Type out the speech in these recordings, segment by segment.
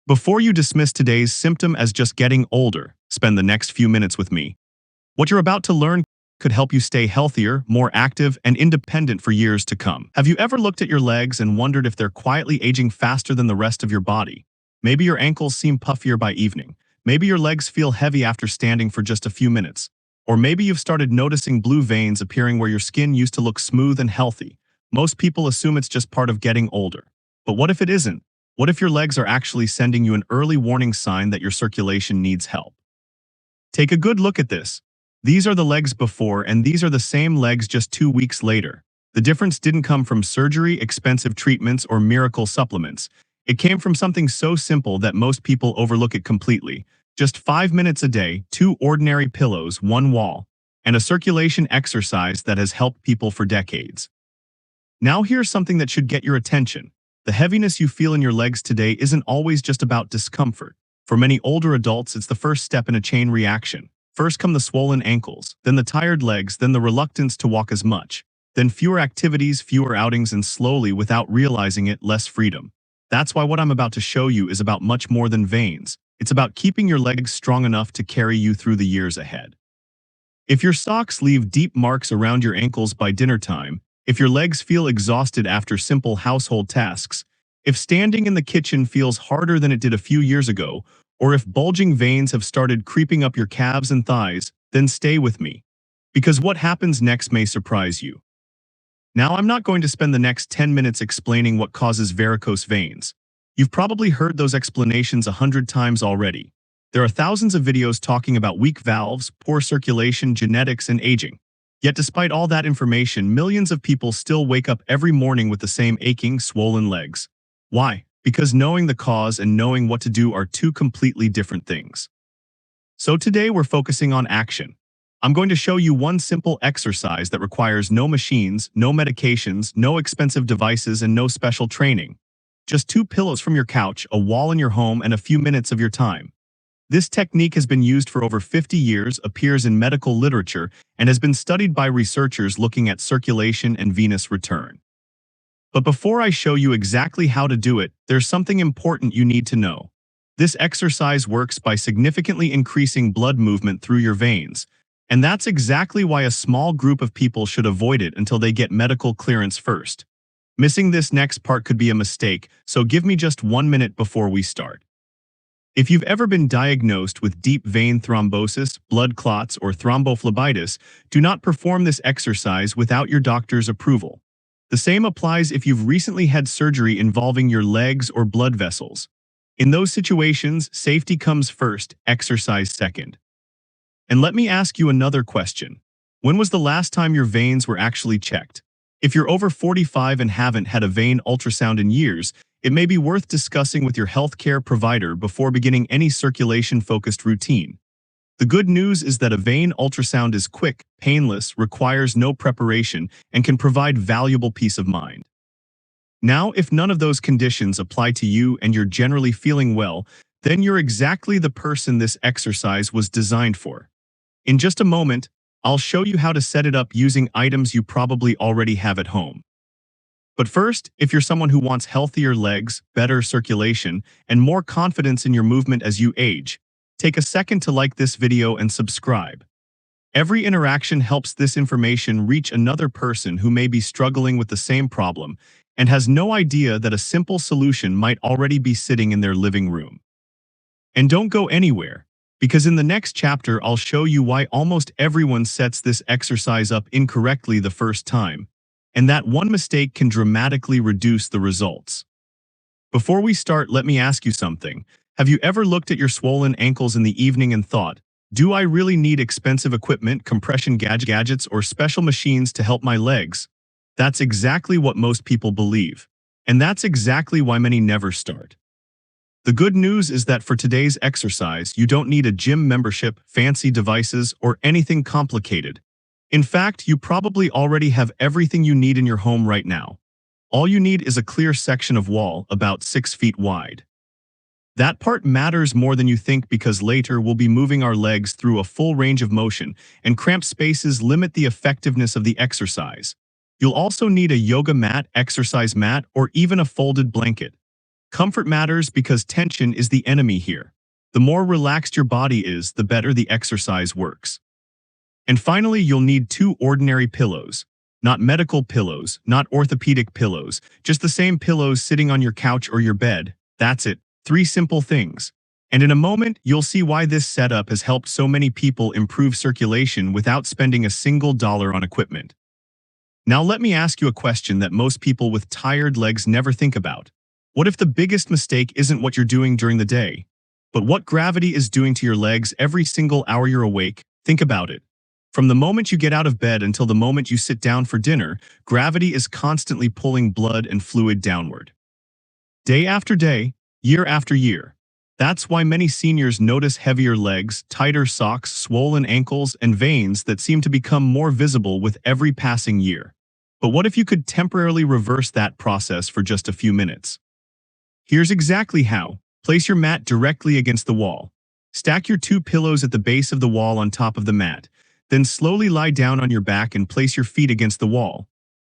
Before you dismiss today's symptom as just getting older, spend the next few minutes with me. What you're about to learn could help you stay healthier, more active, and independent for years to come. Have you ever looked at your legs and wondered if they're quietly aging faster than the rest of your body? Maybe your ankles seem puffier by evening. Maybe your legs feel heavy after standing for just a few minutes. Or maybe you've started noticing blue veins appearing where your skin used to look smooth and healthy. Most people assume it's just part of getting older. But what if it isn't? What if your legs are actually sending you an early warning sign that your circulation needs help? Take a good look at this. These are the legs before, and these are the same legs just 2 weeks later. The difference didn't come from surgery, expensive treatments, or miracle supplements. It came from something so simple that most people overlook it completely. Just 5 minutes a day, 2 ordinary pillows, 1 wall, and a circulation exercise that has helped people for decades. Now here's something that should get your attention. The heaviness you feel in your legs today isn't always just about discomfort. For many older adults, it's the first step in a chain reaction. First come the swollen ankles, then the tired legs, then the reluctance to walk as much, then fewer activities, fewer outings, and slowly, without realizing it, less freedom. That's why what I'm about to show you is about much more than veins. It's about keeping your legs strong enough to carry you through the years ahead. If your socks leave deep marks around your ankles by dinner time, if your legs feel exhausted after simple household tasks, if standing in the kitchen feels harder than it did a few years ago, or if bulging veins have started creeping up your calves and thighs, then stay with me. Because what happens next may surprise you. Now, I'm not going to spend the next 10 minutes explaining what causes varicose veins. You've probably heard those explanations 100 times already. There are thousands of videos talking about weak valves, poor circulation, genetics, and aging. Yet despite all that information, millions of people still wake up every morning with the same aching, swollen legs. Why? Because knowing the cause and knowing what to do are two completely different things. So today we're focusing on action. I'm going to show you one simple exercise that requires no machines, no medications, no expensive devices, and no special training. Just 2 pillows from your couch, a wall in your home, and a few minutes of your time. This technique has been used for over 50 years, appears in medical literature, and has been studied by researchers looking at circulation and venous return. But before I show you exactly how to do it, there's something important you need to know. This exercise works by significantly increasing blood movement through your veins, and that's exactly why a small group of people should avoid it until they get medical clearance first. Missing this next part could be a mistake, so give me just 1 minute before we start. If you've ever been diagnosed with deep vein thrombosis, blood clots, or thrombophlebitis, do not perform this exercise without your doctor's approval. The same applies if you've recently had surgery involving your legs or blood vessels. In those situations, safety comes first, exercise second. And let me ask you another question. When was the last time your veins were actually checked? If you're over 45 and haven't had a vein ultrasound in years, it may be worth discussing with your healthcare provider before beginning any circulation-focused routine. The good news is that a vein ultrasound is quick, painless, requires no preparation, and can provide valuable peace of mind. Now, if none of those conditions apply to you and you're generally feeling well, then you're exactly the person this exercise was designed for. In just a moment, I'll show you how to set it up using items you probably already have at home. But first, if you're someone who wants healthier legs, better circulation, and more confidence in your movement as you age, take a second to like this video and subscribe. Every interaction helps this information reach another person who may be struggling with the same problem and has no idea that a simple solution might already be sitting in their living room. And don't go anywhere, because in the next chapter I'll show you why almost everyone sets this exercise up incorrectly the first time, and that one mistake can dramatically reduce the results. Before we start, let me ask you something. Have you ever looked at your swollen ankles in the evening and thought, do I really need expensive equipment, compression gadgets, or special machines to help my legs? That's exactly what most people believe. And that's exactly why many never start. The good news is that for today's exercise, you don't need a gym membership, fancy devices, or anything complicated. In fact, you probably already have everything you need in your home right now. All you need is a clear section of wall about 6 feet wide. That part matters more than you think because later we'll be moving our legs through a full range of motion, and cramped spaces limit the effectiveness of the exercise. You'll also need a yoga mat, exercise mat, or even a folded blanket. Comfort matters because tension is the enemy here. The more relaxed your body is, the better the exercise works. And finally, you'll need two ordinary pillows. Not medical pillows, not orthopedic pillows, just the same pillows sitting on your couch or your bed. That's it. Three simple things. And in a moment, you'll see why this setup has helped so many people improve circulation without spending a single dollar on equipment. Now let me ask you a question that most people with tired legs never think about. What if the biggest mistake isn't what you're doing during the day, but what gravity is doing to your legs every single hour you're awake? Think about it. From the moment you get out of bed until the moment you sit down for dinner, gravity is constantly pulling blood and fluid downward. Day after day, year after year. That's why many seniors notice heavier legs, tighter socks, swollen ankles, and veins that seem to become more visible with every passing year. But what if you could temporarily reverse that process for just a few minutes? Here's exactly how. Place your mat directly against the wall. Stack your two pillows at the base of the wall on top of the mat. Then slowly lie down on your back and place your feet against the wall.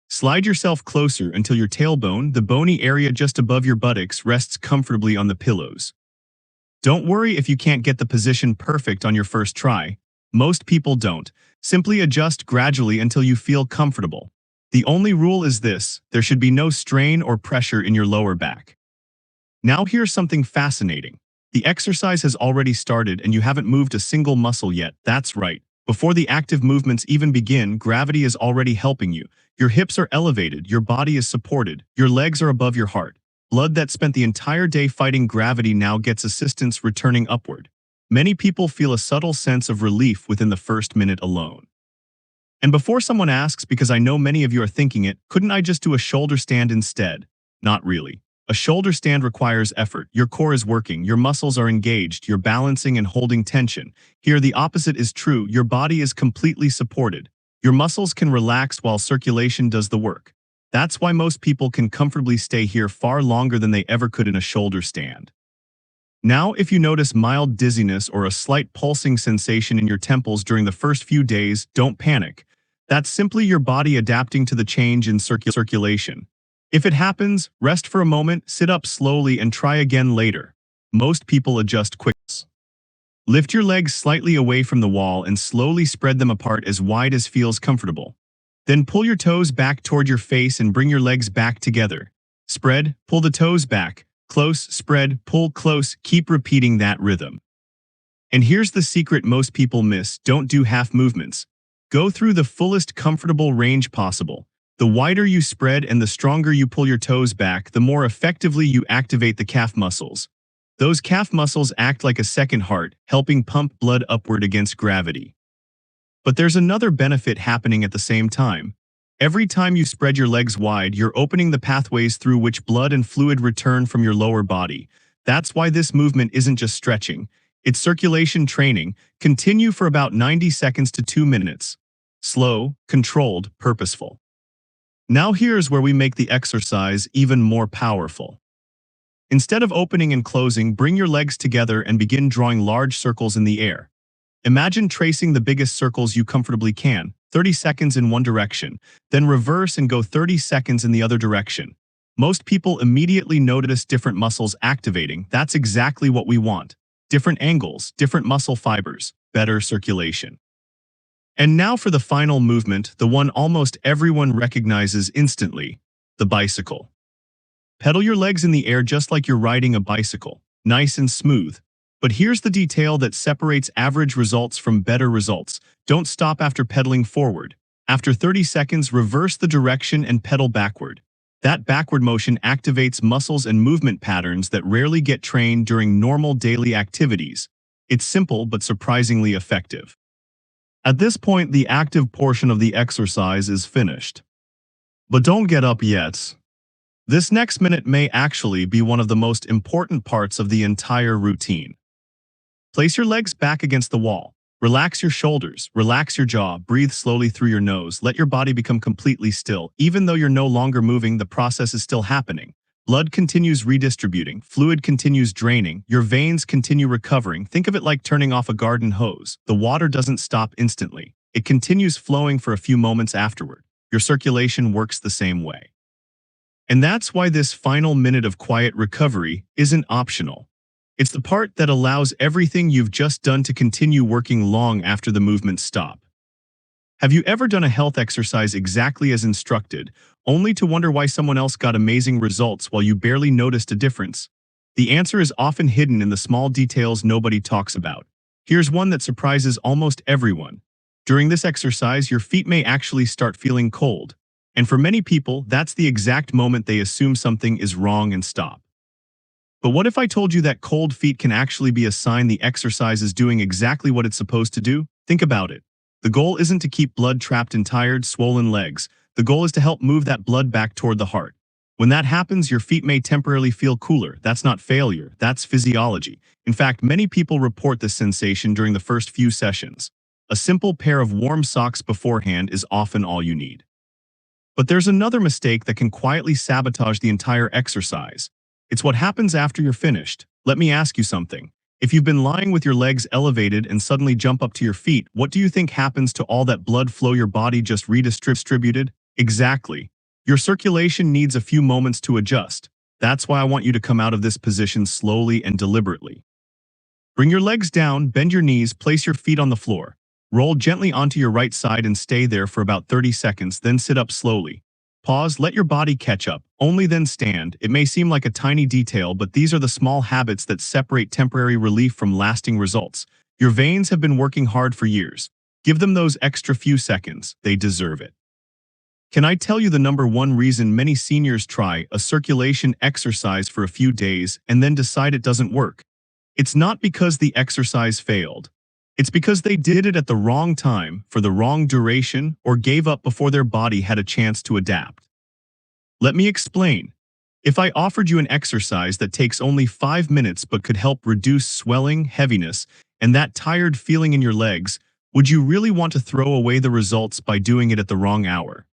Slide yourself closer until your tailbone, the bony area just above your buttocks, rests comfortably on the pillows. Don't worry if you can't get the position perfect on your first try. Most people don't. Simply adjust gradually until you feel comfortable. The only rule is this: there should be no strain or pressure in your lower back. Now here's something fascinating. The exercise has already started and you haven't moved a single muscle yet. That's right. Before the active movements even begin, gravity is already helping you. Your hips are elevated, your body is supported, your legs are above your heart. Blood that spent the entire day fighting gravity now gets assistance returning upward. Many people feel a subtle sense of relief within the first minute alone. And before someone asks, because I know many of you are thinking it, couldn't I just do a shoulder stand instead? Not really. A shoulder stand requires effort. Your core is working, your muscles are engaged, you're balancing and holding tension. Here, the opposite is true. Your body is completely supported. Your muscles can relax while circulation does the work. That's why most people can comfortably stay here far longer than they ever could in a shoulder stand. Now, if you notice mild dizziness or a slight pulsing sensation in your temples during the first few days, don't panic. That's simply your body adapting to the change in circulation. If it happens, rest for a moment, sit up slowly, and try again later. Most people adjust quickly. Lift your legs slightly away from the wall and slowly spread them apart as wide as feels comfortable. Then pull your toes back toward your face and bring your legs back together. Spread, pull the toes back, close, spread, pull, close. Keep repeating that rhythm. And here's the secret most people miss: don't do half movements. Go through the fullest comfortable range possible. The wider you spread and the stronger you pull your toes back, the more effectively you activate the calf muscles. Those calf muscles act like a second heart, helping pump blood upward against gravity. But there's another benefit happening at the same time. Every time you spread your legs wide, you're opening the pathways through which blood and fluid return from your lower body. That's why this movement isn't just stretching. It's circulation training. Continue for about 90 seconds to 2 minutes. Slow, controlled, purposeful. Now here's where we make the exercise even more powerful. Instead of opening and closing, bring your legs together and begin drawing large circles in the air. Imagine tracing the biggest circles you comfortably can, 30 seconds in one direction, then reverse and go 30 seconds in the other direction. Most people immediately notice different muscles activating. That's exactly what we want. Different angles, different muscle fibers, better circulation. And now for the final movement, the one almost everyone recognizes instantly: the bicycle. Pedal your legs in the air just like you're riding a bicycle, nice and smooth. But here's the detail that separates average results from better results. Don't stop after pedaling forward. After 30 seconds, reverse the direction and pedal backward. That backward motion activates muscles and movement patterns that rarely get trained during normal daily activities. It's simple but surprisingly effective. At this point, the active portion of the exercise is finished. But don't get up yet. This next minute may actually be one of the most important parts of the entire routine. Place your legs back against the wall. Relax your shoulders, relax your jaw, breathe slowly through your nose, let your body become completely still. Even though you're no longer moving, the process is still happening. Blood continues redistributing, fluid continues draining, your veins continue recovering. Think of it like turning off a garden hose. The water doesn't stop instantly. It continues flowing for a few moments afterward. Your circulation works the same way. And that's why this final minute of quiet recovery isn't optional. It's the part that allows everything you've just done to continue working long after the movements stop. Have you ever done a health exercise exactly as instructed, only to wonder why someone else got amazing results while you barely noticed a difference? The answer is often hidden in the small details nobody talks about. Here's one that surprises almost everyone. During this exercise, your feet may actually start feeling cold. And for many people, that's the exact moment they assume something is wrong and stop. But what if I told you that cold feet can actually be a sign the exercise is doing exactly what it's supposed to do? Think about it. The goal isn't to keep blood trapped in tired, swollen legs. The goal is to help move that blood back toward the heart. When that happens, your feet may temporarily feel cooler. That's not failure, that's physiology. In fact, many people report this sensation during the first few sessions. A simple pair of warm socks beforehand is often all you need. But there's another mistake that can quietly sabotage the entire exercise. It's what happens after you're finished. Let me ask you something. If you've been lying with your legs elevated and suddenly jump up to your feet, what do you think happens to all that blood flow your body just redistributed? Exactly. Your circulation needs a few moments to adjust. That's why I want you to come out of this position slowly and deliberately. Bring your legs down, bend your knees, place your feet on the floor. Roll gently onto your right side and stay there for about 30 seconds, then sit up slowly. Pause, let your body catch up, only then stand. It may seem like a tiny detail, but these are the small habits that separate temporary relief from lasting results. Your veins have been working hard for years. Give them those extra few seconds. They deserve it. Can I tell you the number one reason many seniors try a circulation exercise for a few days and then decide it doesn't work? It's not because the exercise failed. It's because they did it at the wrong time, for the wrong duration, or gave up before their body had a chance to adapt. Let me explain. If I offered you an exercise that takes only 5 minutes but could help reduce swelling, heaviness, and that tired feeling in your legs, would you really want to throw away the results by doing it at the wrong hour?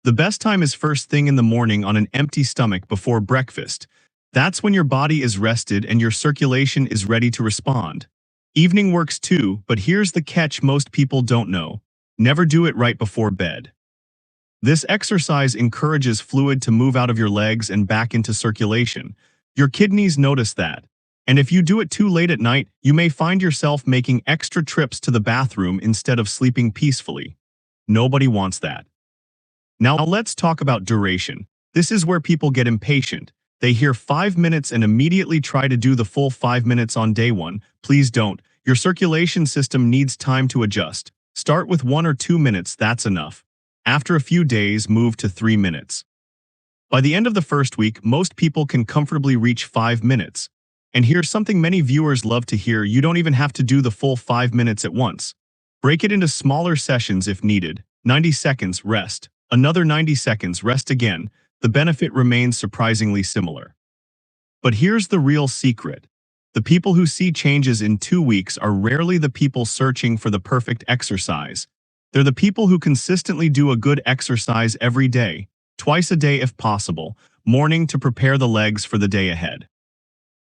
The best time is first thing in the morning on an empty stomach before breakfast. That's when your body is rested and your circulation is ready to respond. Evening works too, but here's the catch most people don't know. Never do it right before bed. This exercise encourages fluid to move out of your legs and back into circulation. Your kidneys notice that. And if you do it too late at night, you may find yourself making extra trips to the bathroom instead of sleeping peacefully. Nobody wants that. Now let's talk about duration. This is where people get impatient. They hear 5 minutes and immediately try to do the full 5 minutes on day one. Please don't. Your circulation system needs time to adjust. Start with 1 or 2 minutes, that's enough. After a few days, move to 3 minutes. By the end of the first week, most people can comfortably reach 5 minutes. And here's something many viewers love to hear: you don't even have to do the full 5 minutes at once. Break it into smaller sessions if needed. 90 seconds, rest. Another 90 seconds, rest again. The benefit remains surprisingly similar. But here's the real secret. The people who see changes in 2 weeks are rarely the people searching for the perfect exercise. They're the people who consistently do a good exercise every day, twice a day if possible, morning to prepare the legs for the day ahead,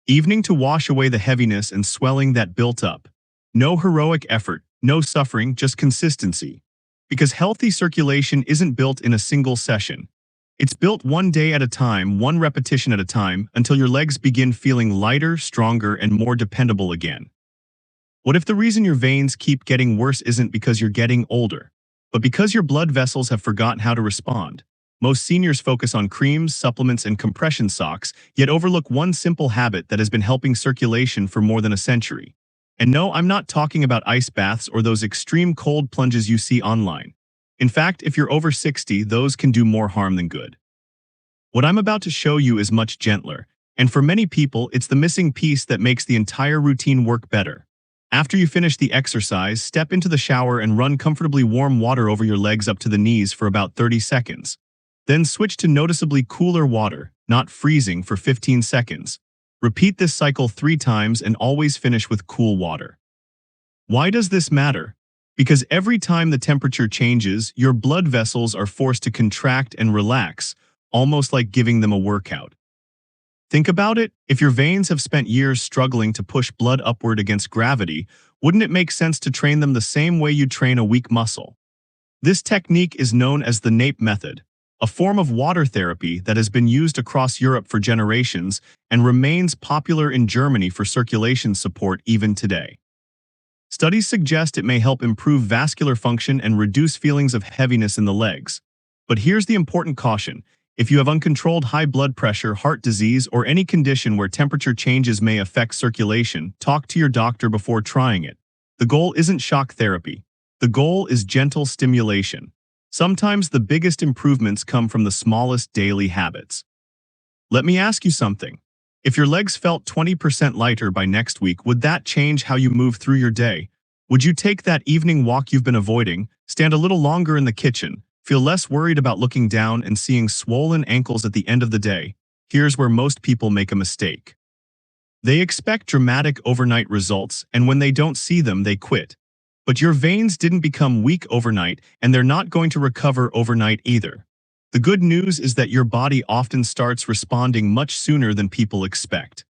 evening to wash away the heaviness and swelling that built up. No heroic effort, no suffering, just consistency. Because healthy circulation isn't built in a single session. It's built one day at a time, one repetition at a time, until your legs begin feeling lighter, stronger, and more dependable again. What if the reason your veins keep getting worse isn't because you're getting older, but because your blood vessels have forgotten how to respond? Most seniors focus on creams, supplements, and compression socks, yet overlook one simple habit that has been helping circulation for more than a century. And no, I'm not talking about ice baths or those extreme cold plunges you see online. In fact, if you're over 60, those can do more harm than good. What I'm about to show you is much gentler, and for many people, it's the missing piece that makes the entire routine work better. After you finish the exercise, step into the shower and run comfortably warm water over your legs up to the knees for about 30 seconds. Then switch to noticeably cooler water, not freezing, for 15 seconds. Repeat this cycle 3 times and always finish with cool water. Why does this matter? Because every time the temperature changes, your blood vessels are forced to contract and relax, almost like giving them a workout. Think about it. If your veins have spent years struggling to push blood upward against gravity, wouldn't it make sense to train them the same way you train a weak muscle? This technique is known as the Kneipp method. a form of water therapy that has been used across Europe for generations and remains popular in Germany for circulation support even today. Studies suggest it may help improve vascular function and reduce feelings of heaviness in the legs. But here's the important caution. If you have uncontrolled high blood pressure, heart disease, or any condition where temperature changes may affect circulation, talk to your doctor before trying it. The goal isn't shock therapy. The goal is gentle stimulation. Sometimes the biggest improvements come from the smallest daily habits. Let me ask you something. If your legs felt 20% lighter by next week, would that change how you move through your day? Would you take that evening walk you've been avoiding, stand a little longer in the kitchen, feel less worried about looking down and seeing swollen ankles at the end of the day? Here's where most people make a mistake. They expect dramatic overnight results, and when they don't see them, they quit. But your veins didn't become weak overnight, and they're not going to recover overnight either. The good news is that your body often starts responding much sooner than people expect.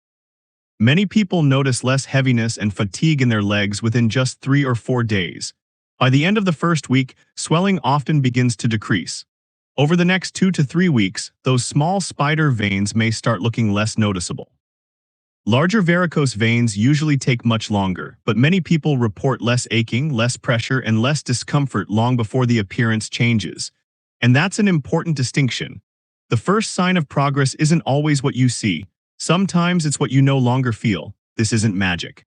Many people notice less heaviness and fatigue in their legs within just 3 or 4 days. By the end of the first week, swelling often begins to decrease. Over the next 2 to 3 weeks, those small spider veins may start looking less noticeable. Larger varicose veins usually take much longer, but many people report less aching, less pressure, and less discomfort long before the appearance changes. And that's an important distinction. The first sign of progress isn't always what you see. Sometimes it's what you no longer feel. This isn't magic.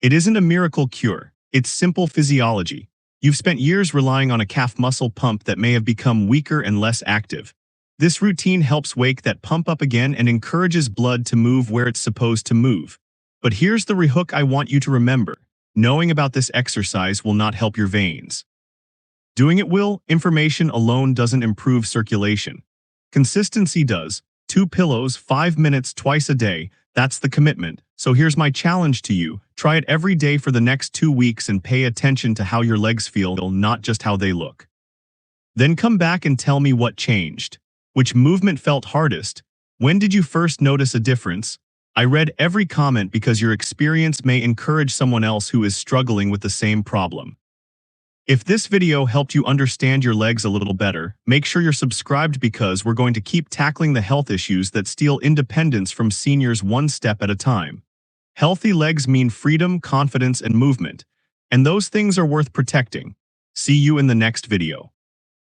It isn't a miracle cure. It's simple physiology. You've spent years relying on a calf muscle pump that may have become weaker and less active. This routine helps wake that pump up again and encourages blood to move where it's supposed to move. But here's the rehook I want you to remember. Knowing about this exercise will not help your veins. Doing it will. Information alone doesn't improve circulation. Consistency does. 2 pillows, 5 minutes twice a day. That's the commitment. So here's my challenge to you. Try it every day for the next 2 weeks and pay attention to how your legs feel, not just how they look. Then come back and tell me what changed. Which movement felt hardest? When did you first notice a difference? I read every comment because your experience may encourage someone else who is struggling with the same problem. If this video helped you understand your legs a little better, make sure you're subscribed because we're going to keep tackling the health issues that steal independence from seniors one step at a time. Healthy legs mean freedom, confidence, and movement, and those things are worth protecting. See you in the next video.